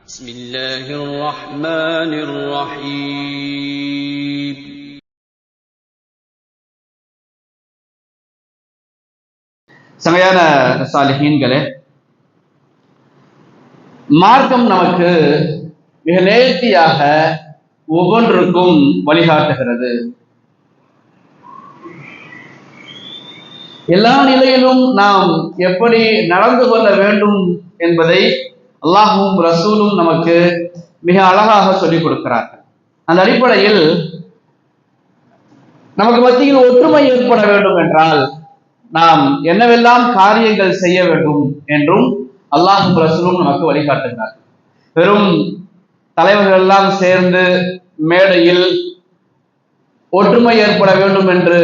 بسم الله الرحمن الرحيم சங்கையான சாலிஹீன்களே, மார்க்கம் நமக்கு மிக நேர்த்தியாக ஒவ்வொன்றுக்கும் வழிகாட்டுகிறது. எல்லா நிலையிலும் நாம் எப்படி நடந்து கொள்ள வேண்டும் என்பதை அல்லாஹும் ரசூலும் நமக்கு மிக அழகாக சொல்லிக் கொடுக்கிறார்கள். அந்த அடிப்படையில் நமக்கு மத்தியில் ஒற்றுமை ஏற்பட வேண்டும் என்றால் நாம் என்னவெல்லாம் காரியங்கள் செய்ய வேண்டும் என்றும் அல்லாஹும் ரசூலும் நமக்கு வழிகாட்டுகிறார்கள். வெறும் தலைவர்கள் எல்லாம் சேர்ந்து மேடையில் ஒற்றுமை ஏற்பட வேண்டும் என்று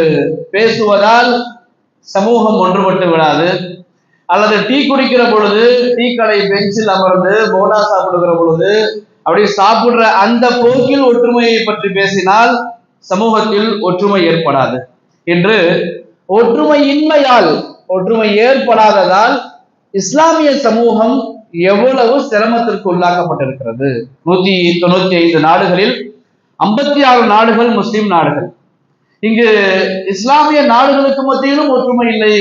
பேசுவதால் சமூகம் ஒன்றுபட்டு விடாது. அல்லது டீ குடிக்கிற பொழுது டீ கடை பெஞ்சில் அமர்ந்து போண்டா சாப்பிடுகிற பொழுது அப்படி சாப்பிடுற அந்த போக்கில் ஒற்றுமையை பற்றி பேசினால் சமூகத்தில் ஒற்றுமை ஏற்படாது. என்று ஒற்றுமையின்மையால், ஒற்றுமை ஏற்படாததால் இஸ்லாமிய சமூகம் எவ்வளவு சிரமத்திற்கு உள்ளாக்கப்பட்டிருக்கிறது. 195 நாடுகளில் 56 நாடுகள் முஸ்லிம் நாடுகள். இங்கு இஸ்லாமிய நாடுகளுக்கு மத்தியிலும் ஒற்றுமை இல்லை.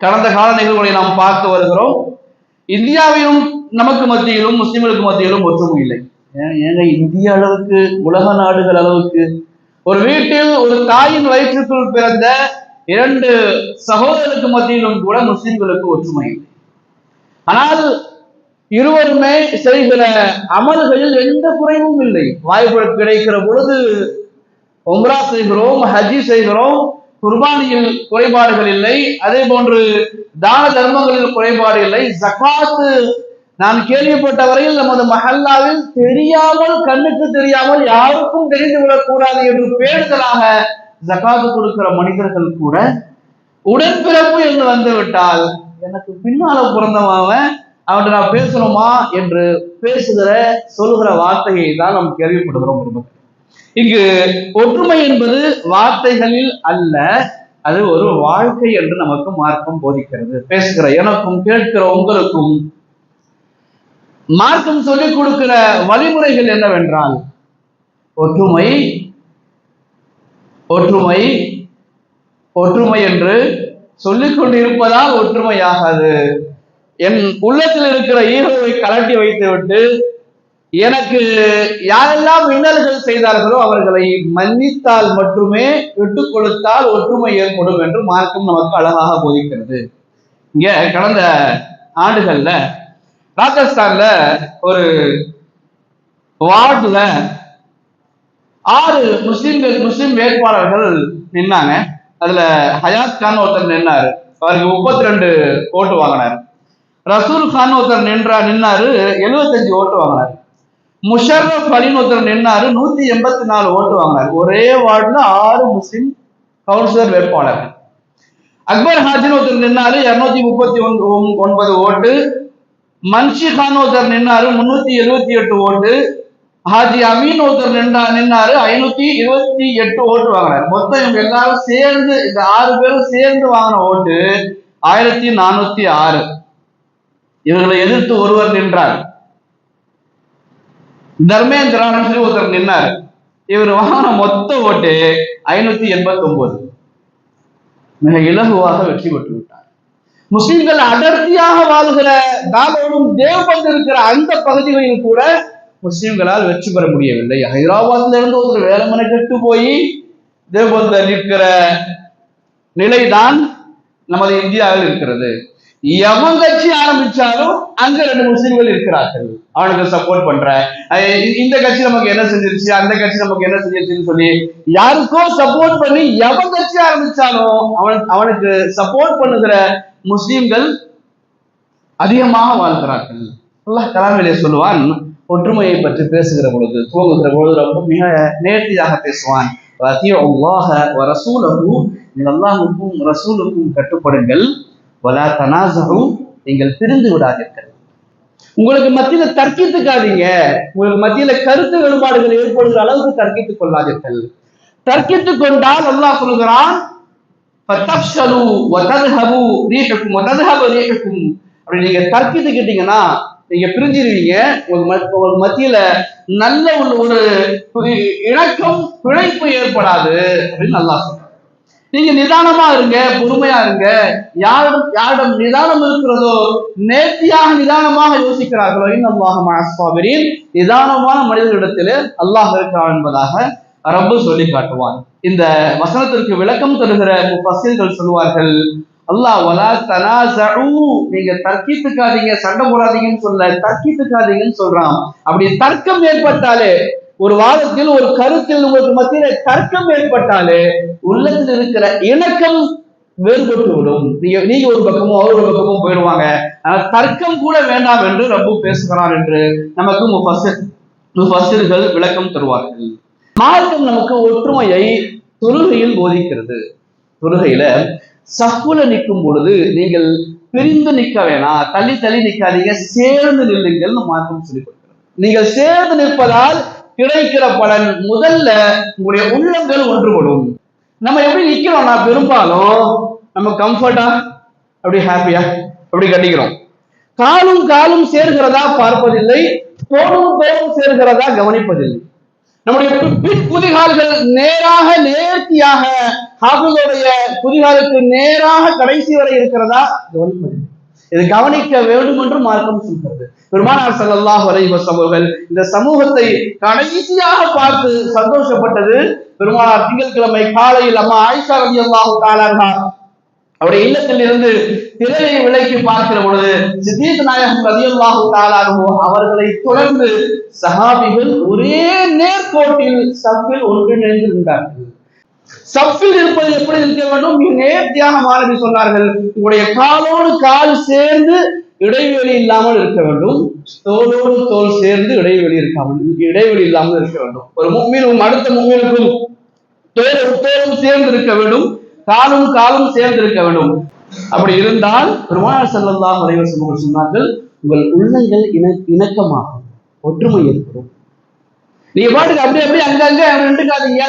கடந்த கால நிகழ்வுகளை நாம் பார்த்து வருகிறோம். இந்தியாவிலும் நமக்கு மத்தியிலும் முஸ்லிம்களுக்கு மத்தியிலும் ஒற்றுமை இல்லை. ஏங்க இந்திய அளவுக்கு, உலக நாடுகள் அளவுக்கு, ஒரு வீட்டில் ஒரு தாயின் வயிற்றுக்குள் பிறந்த 2 சகோதரருக்கு மத்தியிலும் கூட முஸ்லிம்களுக்கு ஒற்றுமை இல்லை. ஆனால் இருவருமே செய்கிற அமல்களில் எந்த குறைவும் இல்லை. வாய்ப்பு கிடைக்கிற பொழுது உம்ரா செய்கிறோம், ஹஜ்ஜி செய்கிறோம், குர்பானியில் குறைபாடுகள் இல்லை. அதே போன்று தான தர்மங்களில் குறைபாடு இல்லை. ஜகாத்து நான் கேள்விப்பட்ட வரையில் நமது மஹல்லாவில் தெரியாமல், கண்ணுக்கு தெரியாமல், யாருக்கும் தெரிந்துவிடக் கூடாது என்று பேணுதலாக ஜகாத்து கொடுக்கிற மனிதர்கள் கூட உடன்பிறப்பு என்று வந்துவிட்டால் எனக்கு பின்னால பிறந்தவன் அவன் நான் பேசணுமா என்று சொல்லுகிற வார்த்தையை தான் நாம் கேள்விப்படுகிறோம். இங்கு ஒற்றுமை என்பது வார்த்தைகளில் அல்ல, அது ஒரு வாழ்க்கை என்று நமக்கு மார்க்கம் போதிக்கிறது. பேசுகிற எனக்கும் கேட்கிற உங்களுக்கும் மார்க்கம் சொல்லிக் கொடுக்கிற வழிமுறைகள் என்னவென்றால் ஒற்றுமை ஒற்றுமை ஒற்றுமை என்று சொல்லிக் கொண்டு இருப்பதால் ஒற்றுமையாகாது. என் உள்ளத்தில் இருக்கிற ஈகோவை கலட்டி வைத்துவிட்டு எனக்கு யாரெல்லாம் இன்னல்கள் செய்தார்களோ அவர்களை மன்னித்தால் மட்டுமே, விட்டுக் கொடுத்தால் ஒற்றுமை ஏற்படும் என்று மார்க்கம் நமக்கு அழகாக போதிக்கிறது. இங்க கடந்த ஆண்டுகள்ல ராஜஸ்தான்ல ஒரு வார்டுல 6 முஸ்லிம் வேட்பாளர்கள் நின்னாங்க. அதுல ஹயாத் கான் ஒருத்தர் நின்னாரு, அவருக்கு 32 ஓட்டு வாங்கினாரு. ரசூல் கான் ஒருத்தர் நின்னாரு, 75 ஓட்டு வாங்கினாரு. முஷர்ரப் அலின்னு ஒருத்தர் நின்னாரு, 184 ஓட்டு வாங்கினாரு. ஒரே வார்டுல 6 முஸ்லிம் கவுன்சிலர் வேட்பாளர்கள். அக்பர் ஹாஜின்னு ஒருத்தர் நின்னாரு, 239 ஓட்டு. மன்ஷி கான் ஒருத்தர் நின்னாரு, 378 ஓட்டு. ஹாஜி அமீன் ஒருத்தர் நின்னாரு, 528 ஓட்டு வாங்கினாரு. மொத்தம் இவங்க எல்லாரும் சேர்ந்து, இந்த 6 பேரும் சேர்ந்து வாங்கின ஓட்டு 1406. இவர்களை எதிர்த்து ஒருவர் நின்றார், தர்மேந்திரான்னு சொல்லி ஒருத்தர் நின்னார். இவர் வாங்கின மொத்த ஓட்டு 589. மிக இலகுவாக வெற்றி பெற்று விட்டார். முஸ்லிம்கள் அடர்த்தியாக வாழ்கிற தாலோடும் தேவபந்து இருக்கிற அந்த பகுதிகளில் கூட முஸ்லிம்களால் வெற்றி பெற முடியவில்லை. ஹைதராபாத்ல இருந்து ஒருத்தர் வேலைமனை கெட்டு போய் தேவபந்த நிற்கிற நிலைதான் நமது இந்தியாவில் இருக்கிறது. எவன் கட்சி ஆரம்பிச்சாலும் அங்க 2 முஸ்லிம்கள் இருக்கிறார்கள், அவனுக்கு சப்போர்ட் பண்ற. இந்த கட்சி நமக்கு என்ன செஞ்சிருச்சு, அந்த கட்சி நமக்கு என்ன செஞ்சிருச்சுன்னு சொல்லி யாருக்கோ சப்போர்ட் பண்ணி எவன் கட்சி ஆரம்பிச்சாலும் அவனுக்கு சப்போர்ட் பண்ணுகிற முஸ்லிம்கள் அதிகமாக வாழ்கிறார்கள். அல்லாஹ் கலாமிலே சொல்லுவான், ஒற்றுமையை பற்றி பேசுகிற பொழுது, துவங்குகிற பொழுது ரொம்ப மிக நேர்த்தியாக பேசுவான். அல்லாஹ்வுக்கும் ரசூலுக்கும் கட்டுப்படுங்கள், வலா தனாஸு, நீங்கள் பிரிந்து விடாதீர்கள். உங்களுக்கு மத்தியில தர்க்கித்துக்காதீங்க, உங்களுக்கு மத்தியில கருத்து வேறுபாடுகள் ஏற்படுகிற அளவுக்கு தர்க்கித்துக் கொள்ளாதீர்கள். தர்க்கித்துக் கொண்டால் அல்லாஹ் சொல்கிறான், அப்படி நீங்க தர்க்கித்துக்கிட்டீங்கன்னா நீங்க பிரிஞ்சிருவீங்க. உங்களுக்கு மத்தியில நல்ல ஒரு இணக்கம் பிழைப்பு ஏற்படாது அப்படின்னு நல்லா சொல்றாங்க. நீங்க நிதானமா இருங்க, பொறுமையா இருங்க. யாரிடம் நிதானம் இருக்கிறதோ, நேர்த்தியாக நிதானமாக யோசிக்கிறார்களோ, நிதானமான மனிதர்களிடத்திலே அல்லாஹ் இருக்கிறான் என்பதாக ரப்பு சொல்லி காட்டுவான். இந்த வசனத்திற்கு விளக்கம் தருகிற முஃபஸ்ஸிர்கள் சொல்வார்கள், அல்லாஹ் வலா தனாஸஉ, நீங்க தர்க்கித்துக்காதீங்க, சண்டை போடாதீங்கன்னு சொல்ல, தர்க்கித்துக்காதீங்கன்னு சொல்றான். அப்படி தர்க்கம் ஏற்பட்டாலே, ஒரு வாதத்தில் ஒரு கருத்தில் உங்களுக்கு மத்தியில தர்க்கம் ஏற்பட்டாலே உள்ளத்தில் இருக்கிற இணக்கம் வேறுபட்டு விடும். நீங்க ஒரு பக்கமும் அவர் ஒரு பக்கமும் போயிடுவாங்க. ஆனா தர்க்கம் கூட வேண்டாம் என்று ரப்பு பேசுகிறார் என்று நமக்கு முஃபஸ்ஸிர்கள் விளக்கம் தருவார்கள். மார்க்கம் நமக்கு ஒற்றுமையை தொழுகையில் போதிக்கிறது. தொழுகையில சஃப்புல நிற்கும் பொழுது நீங்கள் பிரிந்து நிற்க வேணாம், தள்ளி தள்ளி நிற்காதீங்க, சேர்ந்து நில்லுங்கள் மார்க்கம் சொல்லிக் கொடுக்கிறது. நீங்கள் சேர்ந்து நிற்பதால் கிடைக்கிற பலன் முதல்ல உங்களுடைய உள்ளங்கள் ஒன்றுபடும். நம்ம எப்படி நிக்கிறோம்னா பெரும்பாலும் நம்ம கம்ஃபர்டா அப்படி ஹாப்பியா அப்படி கட்டிக்கிறோம். காலும் காலும் சேர்கிறதா பார்ப்பதில்லை, தோளும் தோளும் சேர்கிறதா கவனிப்பதில்லை. நம்முடைய குதிகால்கள் நேராக நேர்த்தியாக ஹாஃபிஸுடைய குதிகாலுக்கு நேராக கடைசி வரை இருக்கிறதா கவனிப்பதில்லை. இது கவனிக்க வேண்டும் என்று மார்க்கம் சொல்கிறது. பெருமானார் ஸல்லல்லாஹு அலைஹி வஸல்லம் அவர்கள் இந்த சமூகத்தை கடைசியாக பார்த்து சந்தோஷப்பட்டது. பெருமானார் திங்கட்கிழமை காலையில் அம்மா ஆயிஷா ரலியல்லாஹு தஆலா அன்ஹா அவருடைய இல்லத்தில் இருந்து திரையை விலக்கி பார்க்கிற பொழுது சித்தீக் நாயகம் ரலியல்லாஹு தஆலா அன்ஹு அவர்களை தொடர்ந்து சஹாபிகள் ஒரே நேர்கோட்டில் சஃபில் ஒன்றிணைந்து இருந்தார்கள். சஃபில் இருப்பது எப்படி இருக்க வேண்டும்? மிக நேர்த்தியான மாணவி சொன்னார்கள், உங்களுடைய காலோடு கால் சேர்ந்து இடைவெளி இல்லாமல் இருக்க வேண்டும், தோளோடு தோல் சேர்ந்து இடைவெளி இல்லாமல் இருக்க வேண்டும். ஒரு முஃமினும் அடுத்த முஃமினுக்கும் தோளும் சேர்ந்து இருக்க வேண்டும், காலும் காலும் சேர்ந்து இருக்க வேண்டும். அப்படி இருந்தால் பெருமானார் ஸல்லல்லாஹு அலைஹி வஸல்லம் சொன்னார்கள், உங்கள் உள்ளங்கள் இணக்கமாகும், ஒற்றுமை ஏற்படும். நீங்க பாட்டுக்கு அப்படி அங்கங்க நின்றுக்காதீங்க.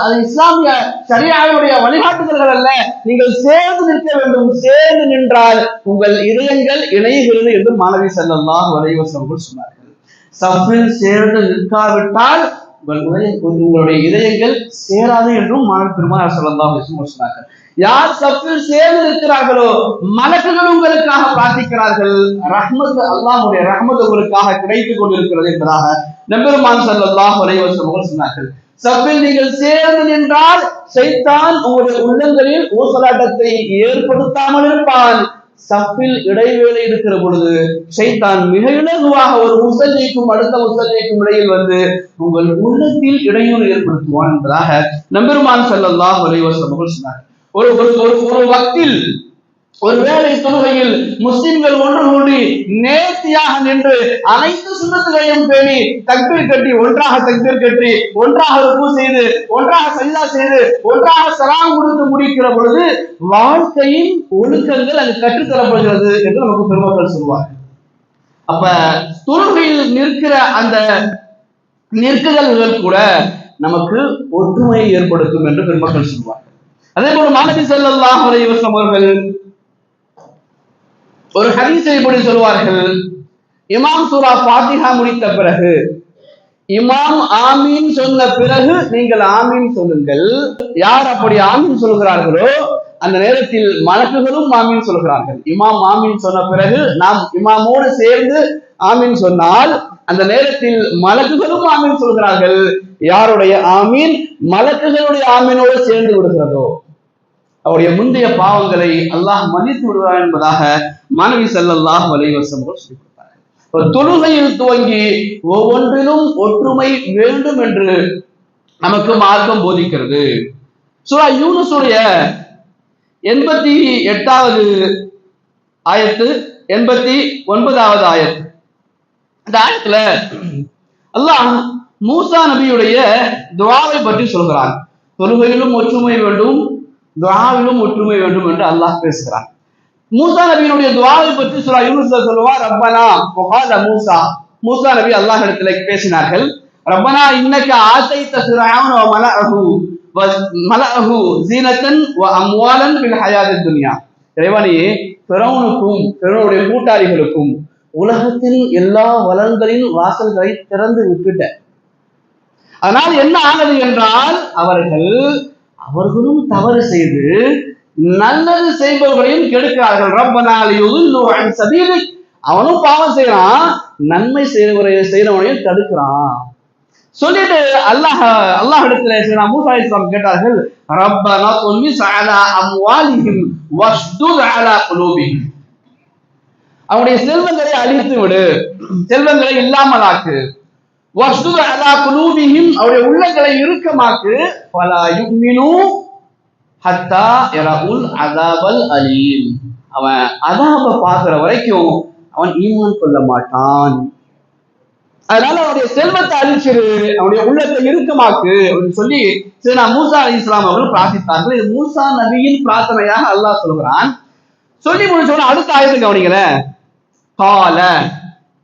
அது இஸ்லாமிய ஷரியாவுடைய வழிகாட்டுதல்கள் அல்ல. நீங்கள் சேர்ந்து நிற்க வேண்டும். சேர்ந்து நின்றால் உங்கள் இதயங்கள் இணைகிறது என்று மாணவி ஸல்லல்லாஹு அலைஹி வஸல்லம் சொன்னார்கள். சஃபில் சேர்ந்து நிற்காவிட்டால் உங்களுடைய இதயங்கள் சேராது என்றும் பெருமானார் ஸல்லல்லாஹு அலைஹி வஸல்லம் சொன்னார்கள். யார் சஃபில் சேர்ந்து இருக்கிறார்களோ மலக்குகள் உங்களுக்காக பிரார்த்திக்கிறார்கள், ரஹ்மத் அல்லாஹ்வுடைய ரஹ்மத் உங்களுக்காக கிடைத்துக் கொண்டிருக்கிறது என்பதாக நபிகள் ஸல்லல்லாஹு அலைஹி வஸல்லம் சொன்னார்கள். சஃபில் நீங்கள் சேர்ந்து நின்றால் ஷைத்தான் உங்களுடைய உள்ளங்களில் ஊசலாட்டத்தை ஏற்படுத்தாமல் இருப்பான். சஃபில் இடைவேளை இருக்கிற பொழுது ஷைத்தான் மிக இலகுவாக ஒரு முஸல்லிக்கும் அடுத்த முஸல்லிக்கும் இடையில் வந்து உங்கள் உள்ளத்தில் இடையூறு ஏற்படுத்துவான் என்பதாக நபிகள் ஸல்லல்லாஹு அலைஹி வஸல்லம் சொன்னார்கள். ஒரு வக்தில் ஒரு வேளை தொழுகையில் முஸ்லிம்கள் ஒன்று கூடி நேர்த்தியாக நின்று அனைத்து சுன்னத்துகளையும் பேணி தக்பீர் கட்டி ஒன்றாக தக்பீர் கட்டி ஒன்றாக ருக்கு செய்து ஒன்றாக சஜ்தா செய்து ஒன்றாக சலாம் கொடுத்து முடிக்கிற பொழுது வாழ்க்கையின் ஒழுக்கங்கள் அங்கு கற்றுத்தரப்படுகிறது என்று நமக்கு பெருமக்கள் சொல்வார்கள். அப்ப தொழுகையில் நிற்கிற அந்த நிற்குதல்கள் கூட நமக்கு ஒற்றுமையை ஏற்படுத்தும் என்று பெருமக்கள் சொல்வார்கள். அதே போல மாணவி ஸல்லல்லாஹு அலைஹி வஸல்லம் அவர்கள் ஒரு ஹதீஸை இப்படி சொல்வார்கள், இமாம் சூரா ஃபாத்திஹா முடித்த பிறகு இமாம் ஆமீன் சொன்ன பிறகு நீங்கள் ஆமீன் சொல்லுங்கள். யார் அப்படி ஆமீன் சொல்கிறார்களோ அந்த நேரத்தில் மலக்குகளும் ஆமீன் சொல்கிறார்கள். இமாம் ஆமீன் சொன்ன பிறகு நாம் இமாமோடு சேர்ந்து ஆமீன் சொன்னால் அந்த நேரத்தில் மலக்குகளும் ஆமீன் சொல்கிறார்கள். யாருடைய ஆமீன் மலக்குகளுடைய ஆமீனோடு சேர்ந்து விடுகிறதோ அவருடைய முந்தைய பாவங்களை அல்லாஹ் மன்னித்து விடுவார் என்பதாக மாணவி ஸல்லல்லாஹு அலைஹி வஸல்லம் சொல்லி கொடுத்தார்கள். தொழுகையில் துவங்கி ஒவ்வொன்றிலும் ஒற்றுமை வேண்டும் என்று நமக்கு மார்க்கம் போதிக்கிறது. சூரா யூனுஸுடைய 88வது ஆயத்து 89வது ஆயத்து. இந்த ஆயத்துல அல்லாஹ் மூசா நபியுடைய துஆவை பற்றி சொல்கிறான். தொழுகையிலும் ஒற்றுமை வேண்டும், துஆவிலும் ஒற்றுமை வேண்டும் என்று அல்லாஹ் பேசுகிறான். மூசா நபியினுடைய துஆவை பற்றி சூரா யூனுஸ்ல சொல்லுவார், ரப்பனா வகால மூசா. மூசா நபி அல்லாஹ் இடத்துல பேசினார்கள், ரப்பனா இன்னக ஆதைத ஃபிரௌன வ மலஅஹு ஜீனத்தன் வ அம்வாலன் ஃபில் ஹயாத்தித் துன்யா. இறைவனே, ஃபிரௌனுக்கும் ஃபிரௌனுடைய கூட்டாளிகளுக்கும் உலகத்தில் எல்லா வளங்களின் வாசல்களை திறந்து விட்டுட்டேன். அதனால் என்ன ஆனது என்றால் அவர்களும் தவறு செய்து நல்லது செய்பவர்களையும் கெடுக்கிறார்கள். ரப்பனா லியுதில்லு அன் சபீலிக், அவனும் பாவம் செய்யறான், நன்மை செய்யறவனையும் தடுக்கிறான். சொல்லிட்டு அல்லாஹ் இடத்துல மூசா அலைஹிஸ்ஸலாம் கேட்டார்கள், ரப்பனா துமிஸ் அலா அம்வாலிஹிம் வஷ்துத் அலா குலூபிஹிம், அவனுடைய செல்வங்களை அழித்து விடு, செல்வங்களை இல்லாமலாக்கு. வஷ்துத் அலா குலூபிஹிம், அவருடைய உள்ளங்களை இறுக்கமாக்கு. ஃபலா யுமினு ஹத்தா யரவுல் அஸாபல் அலீம், அவன் அஸாப பார்க்கிற வரைக்கும் அவன் ஈமான் கொள்ள மாட்டான். அதனால அவனுடைய செல்வத்தை அழிச்சிரு, அவனுடைய உள்ளத்தை இறுக்கமாக்கு அப்படின்னு சொல்லி மூசா அலைஹிஸ்ஸலாம் அவர்கள் பிரார்த்தித்தார்கள். இது மூசா நபியின் பிரார்த்தனையாக அல்லாஹ் சொல்கிறான். சொல்லி முடிச்சோட அடுத்த ஆயத்தை கவனிங்களேன். கால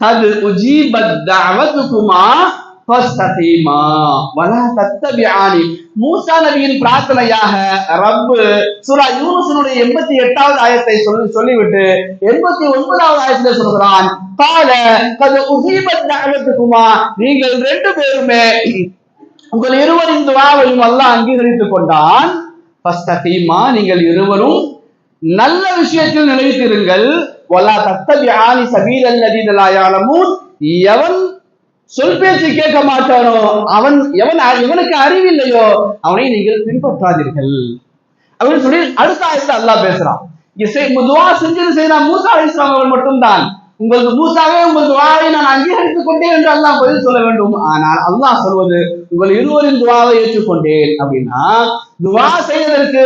கத் உஜீபத் தஅவதுகுமா ஃபஸ்தகீமா வலா தத்தபிஆனி, மூசா நபியின் பிரார்த்தனையாக ரப்பு சூரா யூனுஸினுடைய 88வது ஆயத்தை சொல்லிவிட்டு 89வது ஆயத்திலே சொல்கிறான், கால கத் உஜீபத் தஅவதுகுமா, நீங்கள் ரெண்டு பேருமே உங்கள் இருவரின் துஆவையும் அல்லாஹ் அங்கீகரித்துக் கொண்டான். ஃபஸ்தகீமா, நீங்கள் இருவரும் நல்ல விஷயத்தில் நிலைத்திருங்கள். வலா தத்தபிஆனி சபீலல் லதீன லா யஅலமூன், எவன் சொல் பேச்சு கேட்க மாட்டானோ, எவனுக்கு அறிவில்லையோ அவனை நீங்கள் பின்பற்றாதீர்கள் அப்படின்னு சொல்லி அடுத்த ஆயத்துல அல்லாஹ் பேசுறான். துஆ செஞ்சது செய்யலாம் மூசா அலைஹிஸ்ஸலாம் அவர்கள் மட்டும்தான். மூசாவே உங்கள் துஆவை நான் அங்கீகரித்துக் கொண்டேன் என்று அல்லாஹ் பதில் சொல்ல வேண்டும். ஆனால் அல்லாஹ் சொல்வது உங்கள் இருவரின் துஆவை ஏற்றுக்கொண்டேன் அப்படின்னா, துஆ செய்வதற்கு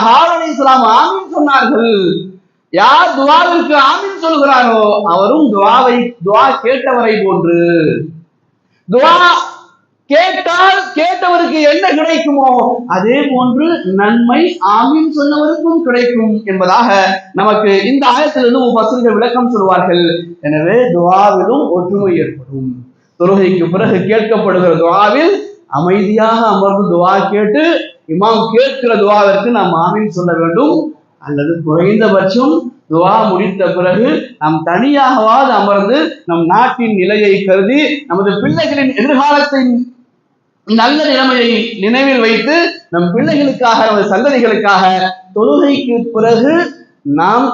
ஹாரூன் அலைஹிஸ்ஸலாம் ஆமீன் சொன்னார்கள். யார் துஆவிற்கு ஆமீன் சொல்கிறாரோ அவரும் துஆ கேட்டவரை போன்று, துஆ கேட்டால் கேட்டவருக்கு என்ன கிடைக்குமோ அதே போன்று நன்மை ஆமீன் சொன்னவருக்கும் கிடைக்கும் என்பதாக நமக்கு இந்த ஆயத்திலிருந்து முஃபஸ்ஸிர்கள் விளக்கம் சொல்வார்கள். எனவே துஆவிலும் ஒற்றுமை ஏற்படும். தொழுகைக்கு பிறகு கேட்கப்படுகிற துஆவில் அமைதியாக அமர்ந்து துஆ கேட்டு இமாம் கேட்கிற துஆவிற்கு நாம் ஆமீன் சொல்ல வேண்டும். அல்லது குறைந்தபட்சம் துஆ முடித்த பிறகு நாம் தனியாகவாது அமர்ந்து நம் நாட்டின் நிலையை கருதி நமது பிள்ளைகளின் எதிர்காலத்தின் நல்ல நிலைமையை நினைவில் வைத்து நம் பிள்ளைகளுக்காக நமது சந்ததிகளுக்காக தொழுகைக்கு பிறகு நாம்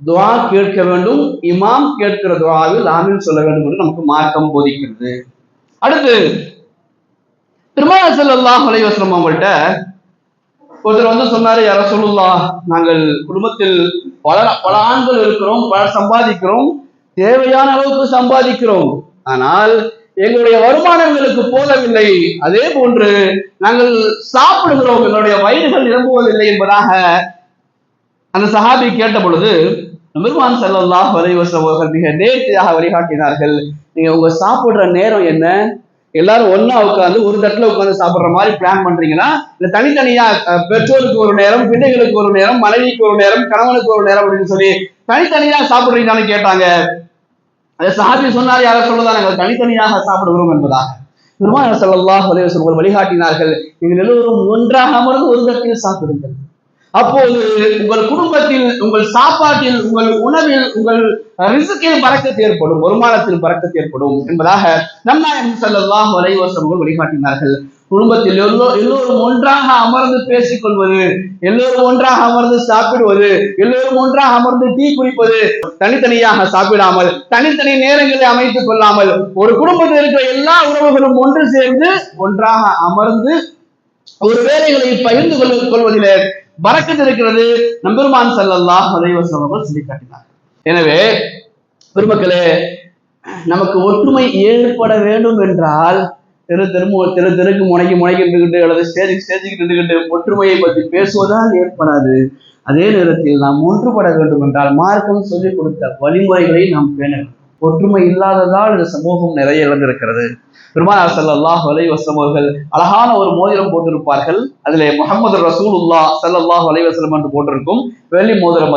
துஆ கேட்க வேண்டும். இமாம் கேட்கிற துஆவில் ஆமீன் சொல்ல வேண்டும் என்று நமக்கு மார்க்கம் போதிக்கிறது. அடுத்து பெருமானார் ஸல்லல்லாஹு அலைஹி வஸல்லம் அவங்கள்ட்ட ஒருத்தர் சொன்னாரு, யா ரசூலுல்லாஹ், நாங்கள் குடும்பத்தில் பல ஆண்கள் இருக்கிறோம், பலர் சம்பாதிக்கிறோம், தேவையான அளவுக்கு சம்பாதிக்கிறோம், ஆனால் எங்களுடைய வருமானங்களுக்கு போதவில்லை, அதே போன்று நாங்கள் சாப்பிடுகிறோம், எங்களுடைய வயிறுகள் நிரம்புவதில்லை என்பதாக அந்த சஹாபி கேட்ட பொழுது பெருமானார் ஸல்லல்லாஹு அலைஹி வஸல்லம் அவர்கள் மிக நேர்த்தியாக வழிகாட்டினார்கள். நீங்க உங்க சாப்பிடுற நேரம் என்ன, எல்லாரும் ஒன்னா உட்காந்து ஒரு தட்டுல உட்காந்து சாப்பிடுற மாதிரி பிளான் பண்றீங்கன்னா, இல்ல தனித்தனியா பெற்றோருக்கு ஒரு நேரம், பிள்ளைகளுக்கு ஒரு நேரம், மனைவிக்கு ஒரு நேரம், கணவனுக்கு ஒரு நேரம் அப்படின்னு சொல்லி தனித்தனியா சாப்பிடுறீங்கன்னு கேட்டாங்க. அதை சஹாபி சொன்னார், யார சொல்றதா, நாங்கள் தனித்தனியாக சாப்பிடுகிறோம் என்பதாக. பெருமானார் ஸல்லல்லாஹு அலைஹி வஸல்லம் வழிகாட்டினார்கள், நீங்கள் எல்லோரும் ஒன்றாக அமர்ந்து ஒரு தட்டில் சாப்பிடுங்கள். அப்போது உங்கள் குடும்பத்தில், உங்கள் சாப்பாட்டில், உங்கள் உணவில், உங்கள் ரிஸ்கில் பரக்கத் ஏற்படும், வருமானத்தில் பரக்கத் ஏற்படும் என்பதாக நம் நாயகம் ஸல்லல்லாஹு அலைஹி வஸல்லம் வழிகாட்டினார்கள். குடும்பத்தில் எல்லோரும் ஒன்றாக அமர்ந்து பேசிக் கொள்வது, எல்லோரும் ஒன்றாக அமர்ந்து சாப்பிடுவது, எல்லோரும் ஒன்றாக அமர்ந்து டீ குடிப்பது, தனித்தனியாக சாப்பிடாமல் தனித்தனி நேரங்களை அமைத்துக் கொள்ளாமல் ஒரு குடும்பத்தில் இருக்கிற எல்லா உறவுகளும் ஒன்று சேர்ந்து ஒன்றாக அமர்ந்து ஒரு வேலைகளை பகிர்ந்து கொள்வதிலே பரக்கத் இருக்கிறது. நம்பெருமான் ஸல்லல்லாஹு அலைஹி வஸல்லம் அவர்கள் சொல்லி காட்டினார். எனவே பெருமக்களே, நமக்கு ஒற்றுமை ஏற்பட வேண்டும் என்றால் தெருக்கு முனைக்கு நின்றுகிட்டு அல்லது ஸ்டேஜுக்கு நின்றுகிட்டு ஒற்றுமையை பற்றி பெருசுவதால் ஏற்படாது. அதே நேரத்தில் நாம் ஒன்றுபட வேண்டும் என்றால் மார்க்கம் சொல்லிக் கொடுத்த வழிமுறைகளை நாம் பேண வேண்டும். ஒற்றுமை இல்லாததால் இந்த சமூகம் நிறைய இழந்திருக்கிறது. பெருமானார் ஸல்லல்லாஹு அலைஹி வஸல்லம் அவர்கள் அழகான ஒரு மோதிரம் போட்டிருப்பார்கள். அதிலே முஹம்மது ரசூலுல்லாஹ் ஸல்லல்லாஹு அலைஹி வஸல்லம் என்று போட்டிருக்கும் வெள்ளி மோதிரம்.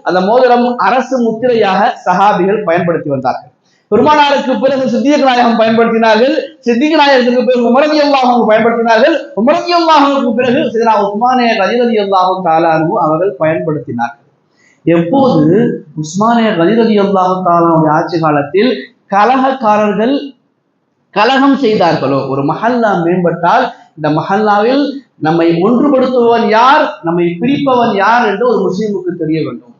அந்த மோதிரம் அரசு முத்திரையாக சஹாபிகள் பயன்படுத்தி வந்தார்கள். பெருமானாருக்கு பிறகு சித்திக் நாயகம் பயன்படுத்தினார்கள். சித்திக் நாயகத்துக்கு பிறகு உமர் ரலியல்லாஹு அன்ஹு பயன்படுத்தினார்கள். உமர் ரலியல்லாஹு அன்ஹுக்கு பிறகு சையதுனா உஸ்மான் ரலியல்லாஹு தஆலா அன்ஹு அவர்கள் பயன்படுத்தினார்கள். எப்போது உஸ்மானிய கனி ரலியல்லாஹு தஆலாவுடைய ஆட்சி காலத்தில் கலகக்காரர்கள் கலகம் செய்தார்களோ, ஒரு மஹல்லா மேம்பட்டால் இந்த மஹல்லாவில் நம்மை ஒன்றுபடுத்துபவன் யார், நம்மை பிரிப்பவன் யார் என்று ஒரு முஸ்லிமுக்கு தெரிய வேண்டும்.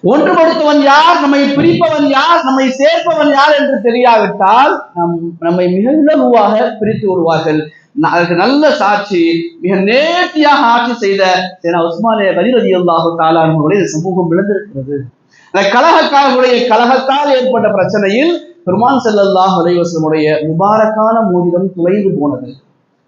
ஒன்றுபடுத்துவன் யார், நம்மை பிரிப்பவன் யார், நம்மை சேர்ப்பவன் யார் என்று தெரியாவிட்டால் நம்மை மிக இலகுவாக பிரித்து விடுவார்கள். அதற்கு நல்ல சாட்சி, மிக நேர்த்தியாக ஆட்சி செய்த உஸ்மானிய கனி ரலியல்லாஹு தஆலா அவர்களுடைய சமூகம் விழுந்திருக்கிறது. அந்த கலகத்தால் ஏற்பட்ட பிரச்சனையில் பெருமான் ஸல்லல்லாஹு அலைஹி வஸல்லம் முபாரக்கான மோதிரம் துளைந்து போனது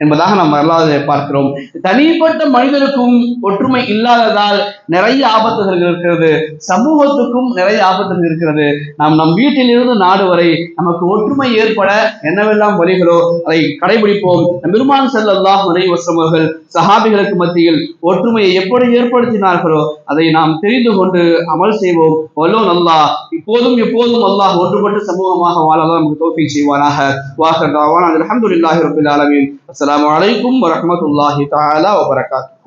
என்பதாக நாம் வரலாறு பார்க்கிறோம். தனிப்பட்ட மனிதனுக்கும் ஒற்றுமை இல்லாததால் நிறைய ஆபத்துகள் இருக்கிறது, சமூகத்துக்கும் நிறைய ஆபத்துகள் இருக்கிறது. நம் வீட்டிலிருந்து நாடு வரை நமக்கு ஒற்றுமை ஏற்பட என்னவெல்லாம் வழிகளோ அதை கடைபிடிப்போம். பெருமான் ஸல்லல்லாஹு அலைஹி வஸல்லம் அவர்கள் சஹாபிகளுக்கு மத்தியில் ஒற்றுமையை எப்படி ஏற்படுத்தினார்களோ அதை நாம் தெரிந்து கொண்டு அமல் செய்வோம். வல்லோன் அல்லாஹ் இப்போதும் எப்போதும் அல்லாஹ் ஒன்றுபட்டு சமூகமாக வாழலாம் நமக்கு தௌஃபீக் செய்வானாக. வாஹிர் தஅவானா அல்ஹம்துலில்லாஹி ரப்பில் ஆலமீன். அஸ்ஸலாமு அலைக்கும் வரஹ்மத்துல்லாஹி தஆலா வபரகாத்துஹு.